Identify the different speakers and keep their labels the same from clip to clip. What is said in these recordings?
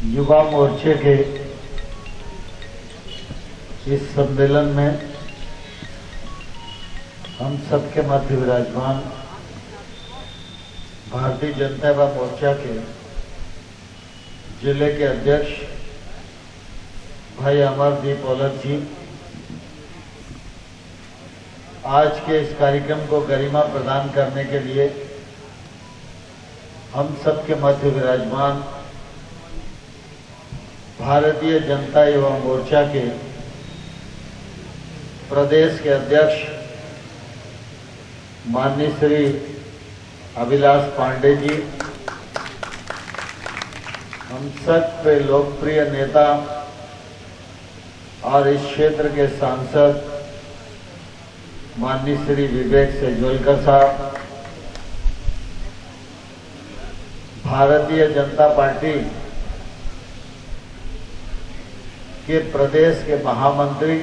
Speaker 1: युवा मोर्चे के इस सम्मेलन में हम सबके मध्य विराजमान भारतीय जनता युवा मोर्चा के जिले के अध्यक्ष भाई अमरदीप औलख जी, आज के इस कार्यक्रम को गरिमा प्रदान करने के लिए हम सबके मध्य विराजमान भारतीय जनता युवा मोर्चा के प्रदेश के अध्यक्ष माननीय श्री अभिलाष पांडे जी, हम सब पे लोकप्रिय नेता और इस क्षेत्र के सांसद माननीय श्री विवेक सेजवलकर साहब, भारतीय जनता पार्टी के प्रदेश के महामंत्री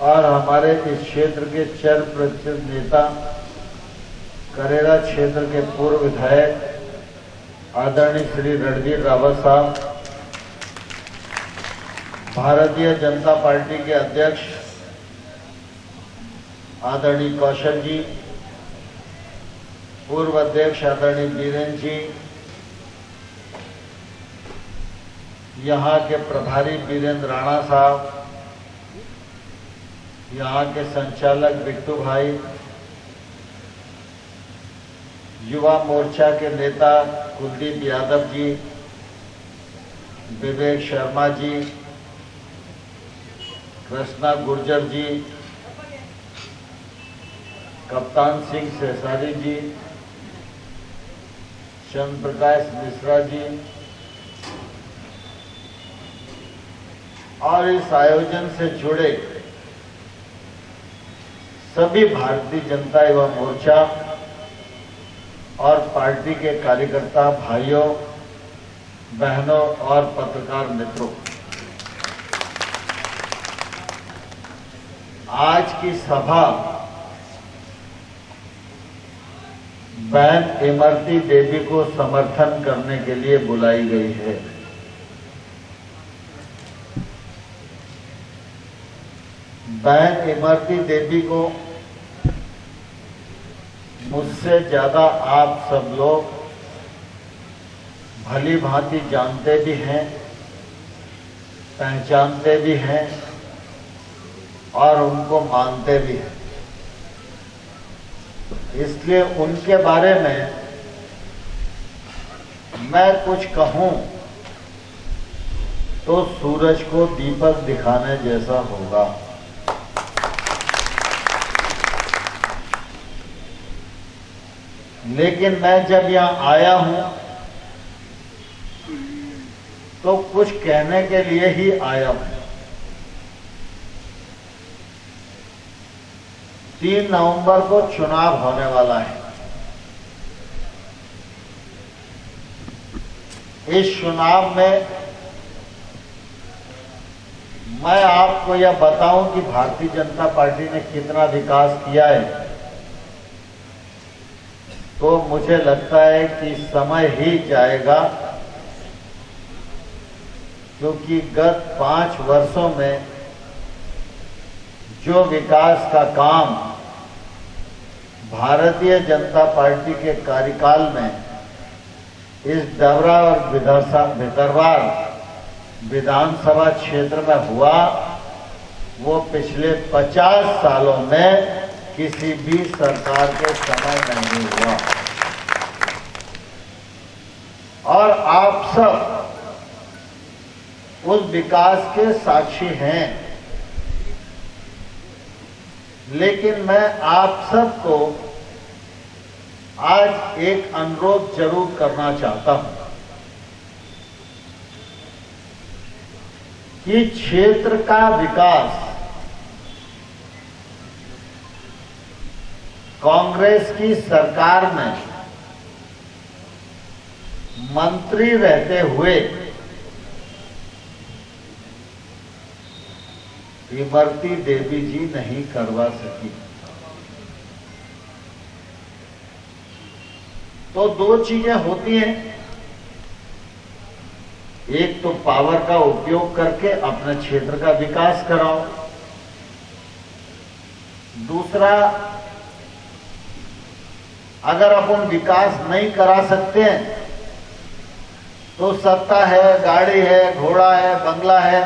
Speaker 1: और हमारे इस क्षेत्र के चिर परिचित नेता करेला क्षेत्र के पूर्व विधायक आदरणीय श्री रणधीर रावत साहब, भारतीय जनता पार्टी के अध्यक्ष आदरणीय कौशल जी, पूर्व अध्यक्ष आदरणीय बीरेन जी, यहाँ के प्रभारी वीरेंद्र राणा साहब, यहाँ के संचालक बिट्टू भाई, युवा मोर्चा के नेता कुलदीप यादव जी, विवेक शर्मा जी, कृष्णा गुर्जर जी, कप्तान सिंह सेसारी जी, चंद्र प्रकाश मिश्रा जी और इस आयोजन से जुड़े सभी भारतीय जनता युवा मोर्चा और पार्टी के कार्यकर्ता भाइयों बहनों और पत्रकार मित्रों, आज की सभा बहन इमरती देवी को समर्थन करने के लिए बुलाई गई है। बहन इमरती देवी को मुझसे ज्यादा आप सब लोग भली भांति जानते भी हैं, पहचानते भी हैं और उनको मानते भी हैं। इसलिए उनके बारे में मैं कुछ कहूं तो सूरज को दीपक दिखाने जैसा होगा। लेकिन मैं जब यहां आया हूं तो कुछ कहने के लिए ही आया हूं। 3 नवंबर को चुनाव होने वाला है। इस चुनाव में मैं आपको यह बताऊं कि भारतीय जनता पार्टी ने कितना विकास किया है, तो मुझे लगता है कि समय ही जाएगा, क्योंकि गत 5 वर्षों में जो विकास का काम भारतीय जनता पार्टी के कार्यकाल में इस डबरा और भितरवार विधानसभा क्षेत्र में हुआ, वो पिछले 50 सालों में किसी भी सरकार के समय नहीं हुआ। और आप सब उस विकास के साक्षी हैं। लेकिन मैं आप सबको आज एक अनुरोध जरूर करना चाहता हूं कि क्षेत्र का विकास कांग्रेस की सरकार में मंत्री रहते हुए इमरती देवी जी नहीं करवा सकी। तो दो चीजें होती हैं, एक तो पावर का उपयोग करके अपने क्षेत्र का विकास कराओ, दूसरा अगर अपन विकास नहीं करा सकते हैं तो सत्ता है, गाड़ी है, घोड़ा है, बंगला है,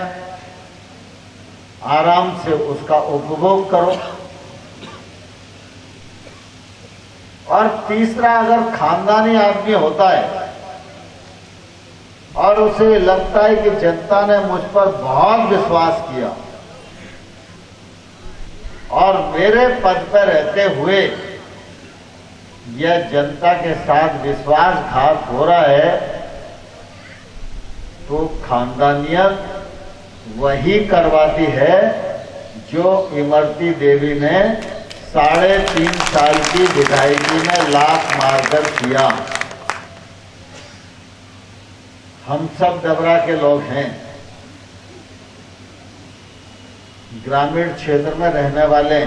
Speaker 1: आराम से उसका उपभोग करो। और तीसरा, अगर खानदानी आदमी होता है और उसे लगता है कि जनता ने मुझ पर बहुत विश्वास किया और मेरे पद पर रहते हुए यह जनता के साथ विश्वासघात हो रहा है, तो खानदानियत वही करवाती है जो इमरती देवी ने 3.5 साल की विधायकी में लात मारकर किया। हम सब डबरा के लोग हैं, ग्रामीण क्षेत्र में रहने वाले,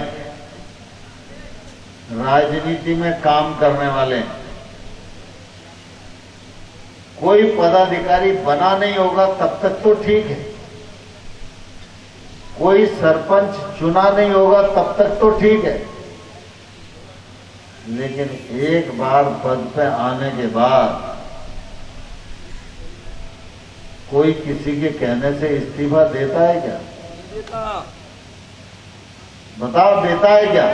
Speaker 1: राजनीति में काम करने वाले। कोई पदाधिकारी बना नहीं होगा तब तक तो ठीक है, कोई सरपंच चुना नहीं होगा तब तक तो ठीक है, लेकिन एक बार पद पे आने के बाद कोई किसी के कहने से इस्तीफा देता है क्या? बताओ, देता है क्या?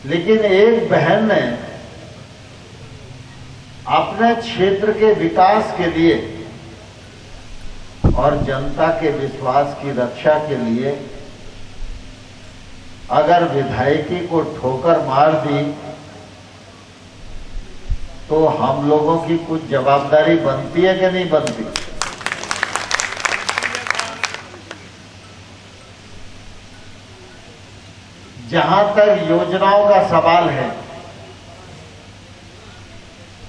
Speaker 1: लेकिन एक बहन ने अपने क्षेत्र के विकास के लिए और जनता के विश्वास की रक्षा के लिए अगर विधायकी को ठोकर मार दी तो हम लोगों की कुछ जवाबदारी बनती है कि नहीं बनती? जहां तक योजनाओं का सवाल है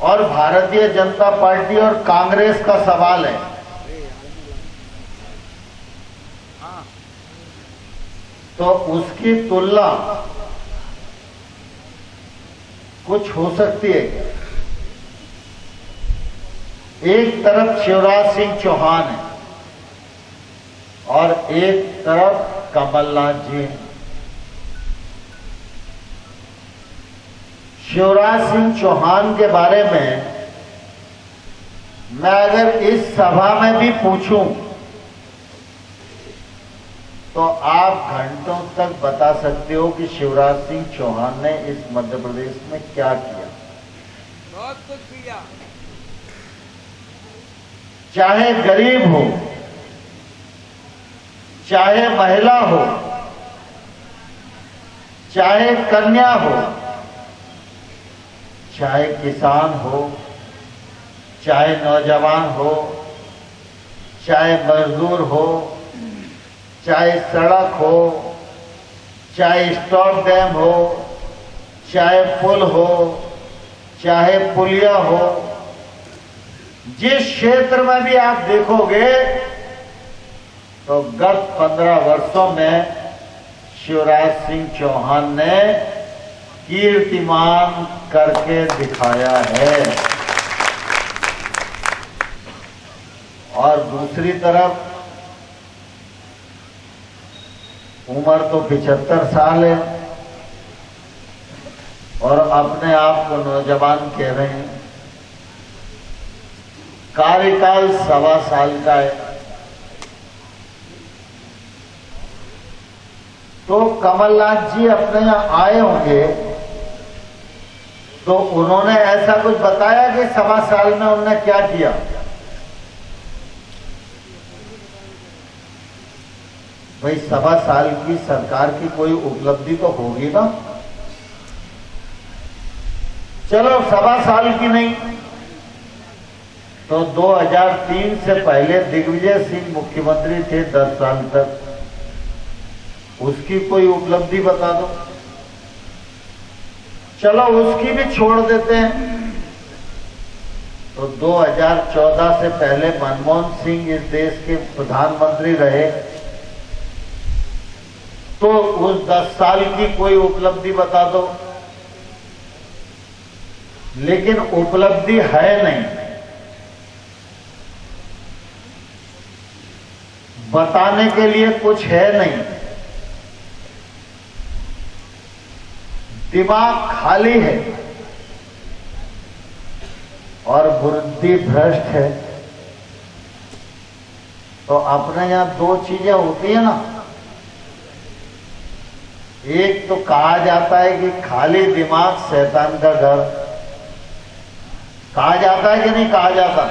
Speaker 1: और भारतीय जनता पार्टी और कांग्रेस का सवाल है, तो उसकी तुलना कुछ हो सकती है क्या? एक तरफ शिवराज सिंह चौहान है और एक तरफ कमलनाथ जी हैं। शिवराज सिंह चौहान के बारे में मैं अगर इस सभा में भी पूछूं तो आप घंटों तक बता सकते हो कि शिवराज सिंह चौहान ने इस मध्य प्रदेश में क्या किया।
Speaker 2: बहुत कुछ किया।
Speaker 1: चाहे गरीब हो, चाहे महिला हो, चाहे कन्या हो, चाहे किसान हो, चाहे नौजवान हो, चाहे मजदूर हो, चाहे सड़क हो, चाहे स्टॉप डैम हो, चाहे पुल हो, चाहे पुलिया हो, जिस क्षेत्र में भी आप देखोगे तो गत 15 वर्षों में शिवराज सिंह चौहान ने कीर्तिमान करके दिखाया है। और दूसरी तरफ उम्र तो 75 साल है और अपने आप को नौजवान कह रहे हैं। कार्यकाल 1.25 साल का है। तो कमलनाथ जी अपने यहां आए होंगे तो उन्होंने ऐसा कुछ बताया कि 1.25 साल में उन्होंने क्या किया? भाई 1.25 साल की सरकार की कोई उपलब्धि तो होगी ना। चलो 1.25 साल की नहीं तो 2003 से पहले दिग्विजय सिंह मुख्यमंत्री थे 10 साल तक, उसकी कोई उपलब्धि बता दो। चलो उसकी भी छोड़ देते हैं। तो 2014 से पहले मनमोहन सिंह इस देश के प्रधानमंत्री रहे, तो उस 10 साल की कोई उपलब्धि बता दो। लेकिन उपलब्धि है नहीं। बताने के लिए कुछ है नहीं, दिमाग खाली है और बुद्धि भ्रष्ट है। तो अपने यहां दो चीजें होती है ना, एक तो कहा जाता है कि खाली दिमाग शैतान का घर, कहा जाता है कि नहीं कहा जाता,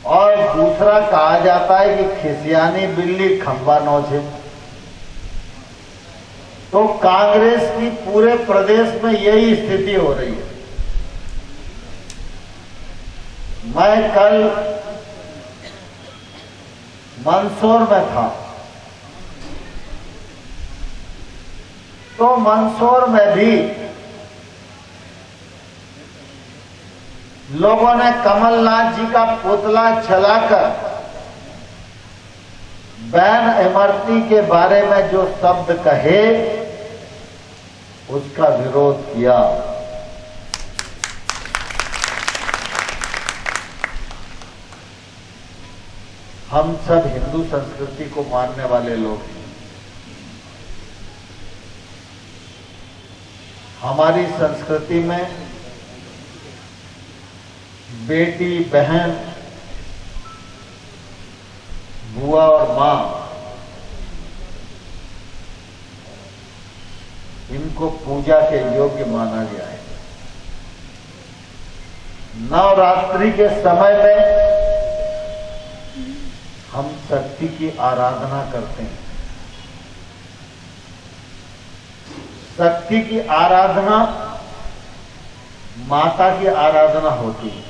Speaker 1: और दूसरा कहा जाता है कि खिसियानी बिल्ली खंबा नोचे। तो कांग्रेस की पूरे प्रदेश में यही स्थिति हो रही है। मैं कल मंदसौर में था, तो मंदसौर में भी लोगों ने कमलनाथ जी का पुतला जलाकर बैन इमरती के बारे में जो शब्द कहे उसका विरोध किया। हम सब हिंदू संस्कृति को मानने वाले लोग हैं। हमारी संस्कृति में बेटी, बहन, बुआ और मां, इनको पूजा के योग्य माना गया है। नवरात्रि के समय में हम शक्ति की आराधना करते हैं। शक्ति की आराधना माता की आराधना होती है।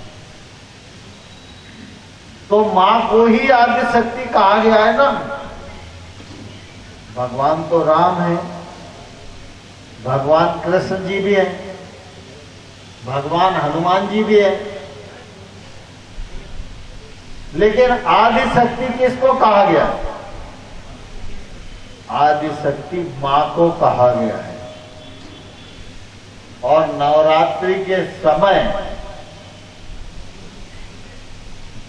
Speaker 1: तो मां को ही आद्य शक्ति कहा गया है ना। भगवान तो राम है, भगवान कृष्ण जी भी हैं, भगवान हनुमान जी भी हैं, लेकिन आदि शक्ति किसको कहा गया? आदि शक्ति मां को कहा गया है। और नवरात्रि के समय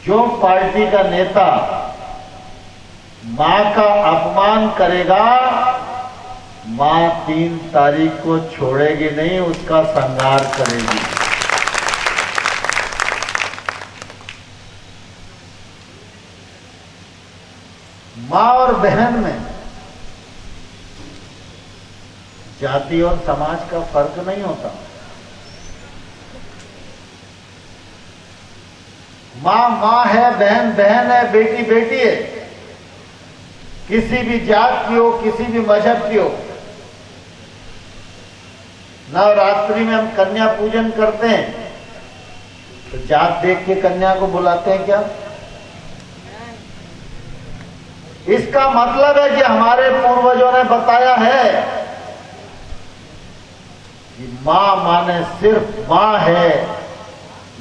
Speaker 1: जो पार्टी का नेता मां का अपमान करेगा, मां 3 तारीख को छोड़ेगी नहीं, उसका संहार करेगी। मां और बहन में जाति और समाज का फर्क नहीं होता। मां मां है, बहन बहन है, बेटी बेटी है। किसी भी जात की हो, किसी भी मजहब की हो। नवरात्रि में हम कन्या पूजन करते हैं, तो जात देख के कन्या को बुलाते हैं क्या? इसका मतलब है कि हमारे पूर्वजों ने बताया है कि मां माने सिर्फ मां है।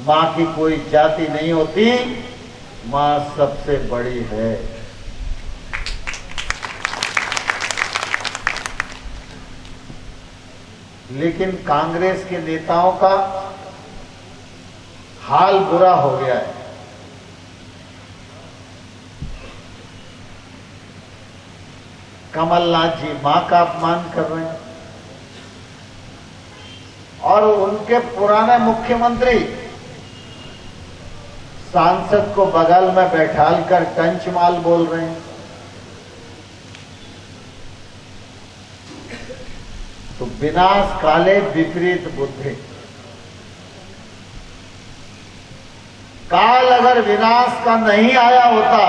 Speaker 1: मां की कोई जाति नहीं होती, मां सबसे बड़ी है। लेकिन कांग्रेस के नेताओं का हाल बुरा हो गया है। कमलनाथ जी मां का अपमान कर रहे हैं और उनके पुराने मुख्यमंत्री सांसद को बगल में बैठाल कर टंचमाल बोल रहे हैं। तो विनाश काले विपरीत बुद्धि। काल अगर विनाश का नहीं आया होता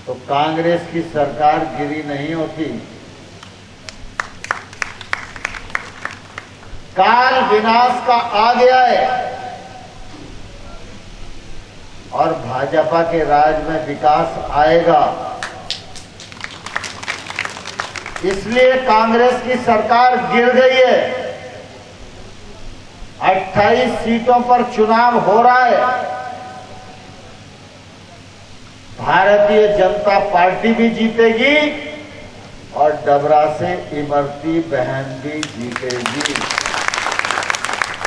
Speaker 1: तो कांग्रेस की सरकार गिरी नहीं होती। काल विनाश का आ गया है और भाजपा के राज में विकास आएगा। इसलिए कांग्रेस की सरकार गिर गई है। 28 सीटों पर चुनाव हो रहा है। भारतीय जनता पार्टी भी जीतेगी और डबरा से इमरती बहन भी जीतेगी।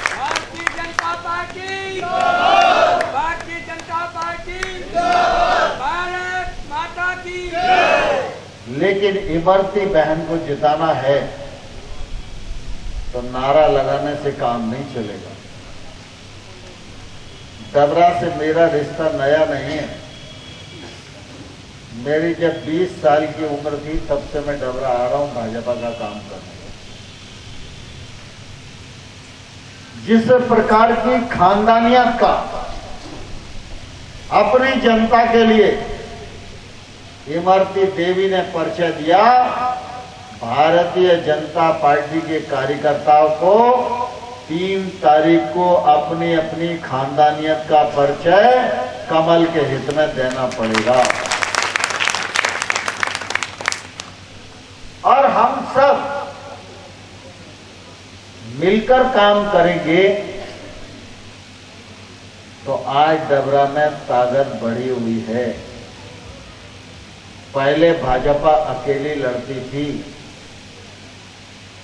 Speaker 2: Bharatiya Janata party, Bharatiya Janata party.
Speaker 1: लेकिन इमरती बहन को जिताना है तो नारा लगाने से काम नहीं चलेगा। डबरा से मेरा रिश्ता नया नहीं है। मेरी जब 20 साल की उम्र थी तब से मैं डबरा आ रहा हूं भाजपा का काम करने। जिस प्रकार की खानदानियत का अपनी जनता के लिए इमरती देवी ने परिचय दिया, भारतीय जनता पार्टी के कार्यकर्ताओं को 3 तारीख को अपनी अपनी खानदानियत का परिचय कमल के हित में देना पड़ेगा। और हम सब मिलकर काम करेंगे तो आज डबरा में ताकत बढ़ी हुई है। पहले भाजपा अकेली लड़ती थी,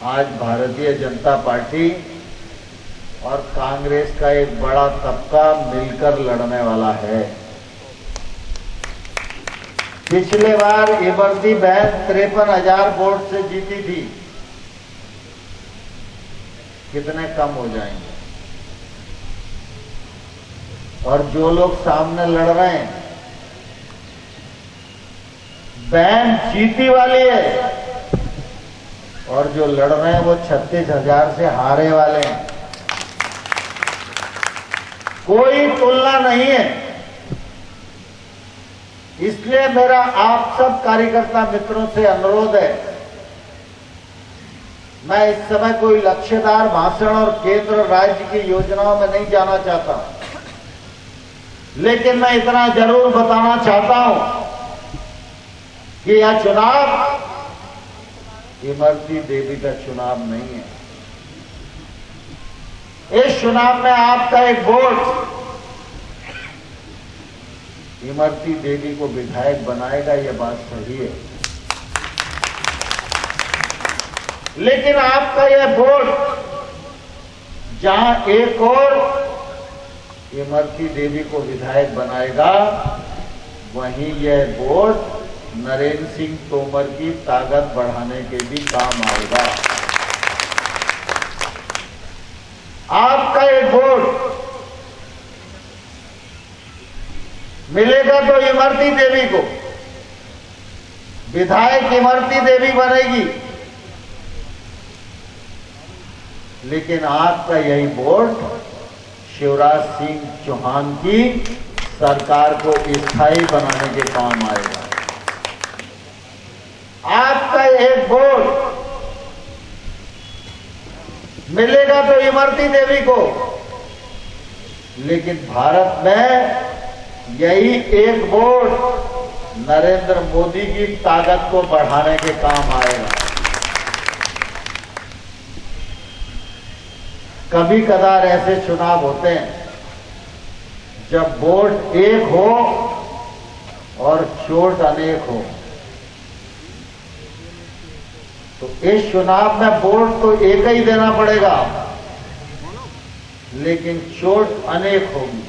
Speaker 1: आज भारतीय जनता पार्टी और कांग्रेस का एक बड़ा तबका मिलकर लड़ने वाला है। पिछले बार इमरती बहन 53,000 वोट से जीती थी, कितने कम हो जाएंगे। और जो लोग सामने लड़ रहे हैं, बहन जीती वाली है और जो लड़ रहे हैं वो 36,000 से हारे वाले हैं। कोई तुलना नहीं है। इसलिए मेरा आप सब कार्यकर्ता मित्रों से अनुरोध है, मैं इस समय कोई लक्ष्यदार भाषण और केंद्र राज्य की योजनाओं में नहीं जाना चाहता, लेकिन मैं इतना जरूर बताना चाहता हूं कि यह चुनाव इमरती देवी का चुनाव नहीं है। इस चुनाव में आपका एक वोट इमरती देवी को विधायक बनाएगा, यह बात सही है। लेकिन आपका यह वोट जहां एक और इमरती देवी को विधायक बनाएगा, वहीं यह वोट नरेंद्र सिंह तोमर की ताकत बढ़ाने के भी काम आएगा। आपका एक वोट मिलेगा तो इमरती देवी को, विधायक इमरती देवी बनेगी, लेकिन आपका यही वोट शिवराज सिंह चौहान की सरकार को स्थायी बनाने के काम आएगा। आपका एक वोट मिलेगा तो इमरती देवी को, लेकिन भारत में यही एक वोट नरेंद्र मोदी की ताकत को बढ़ाने के काम आएगा। कभी कदार ऐसे चुनाव होते हैं जब वोट एक हो और चोट अनेक हो। तो इस चुनाव में वोट तो एक ही देना पड़ेगा, लेकिन चोट अनेक होगी।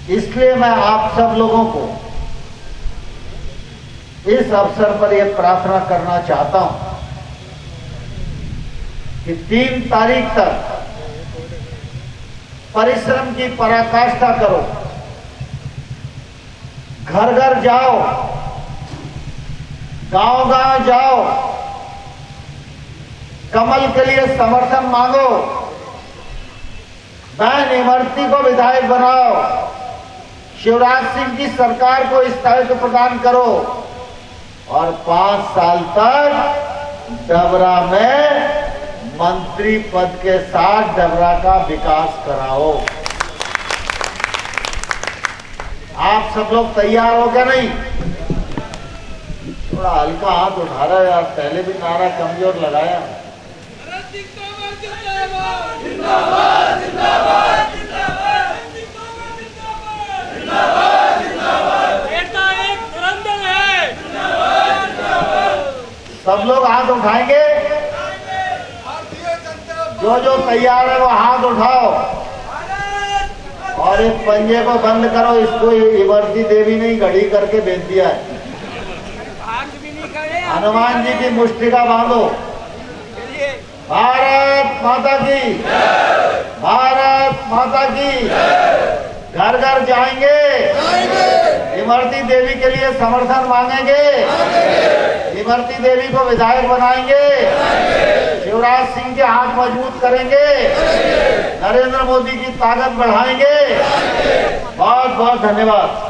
Speaker 1: इसलिए मैं आप सब लोगों को इस अवसर पर यह प्रार्थना करना चाहता हूं कि 3 तारीख तक परिश्रम की पराकाष्ठा करो, घर घर जाओ, गांव गांव जाओ, कमल के लिए समर्थन मांगो, बहन इमरती को विधायक बनाओ, शिवराज सिंह की सरकार को स्थायित्व प्रदान करो और 5 साल तक डबरा में मंत्री पद के साथ डबरा का विकास कराओ। आप सब लोग तैयार हो क्या? नहीं, थोड़ा हल्का हाथ उठा रहा है यार, पहले भी नारा कमजोर लगाया। सब लोग हाथ उठाएंगे, जो जो तैयार है वो हाथ उठाओ और इस पंजे को बंद करो। इसको इमरती देवी ने घड़ी करके भेज दिया है।
Speaker 2: हाथ भी नहीं करे
Speaker 1: हनुमान जी की मुष्टिका बांधो।
Speaker 2: चलिए
Speaker 1: भारत माता की, भारत माता की। घर घर जाएंगे, इमरती देवी के लिए समर्थन मांगेंगे, इमरती देवी को विधायक बनाएंगे, शिवराज सिंह के हाथ मजबूत करेंगे, नरेंद्र मोदी की ताकत बढ़ाएंगे। बहुत बहुत धन्यवाद।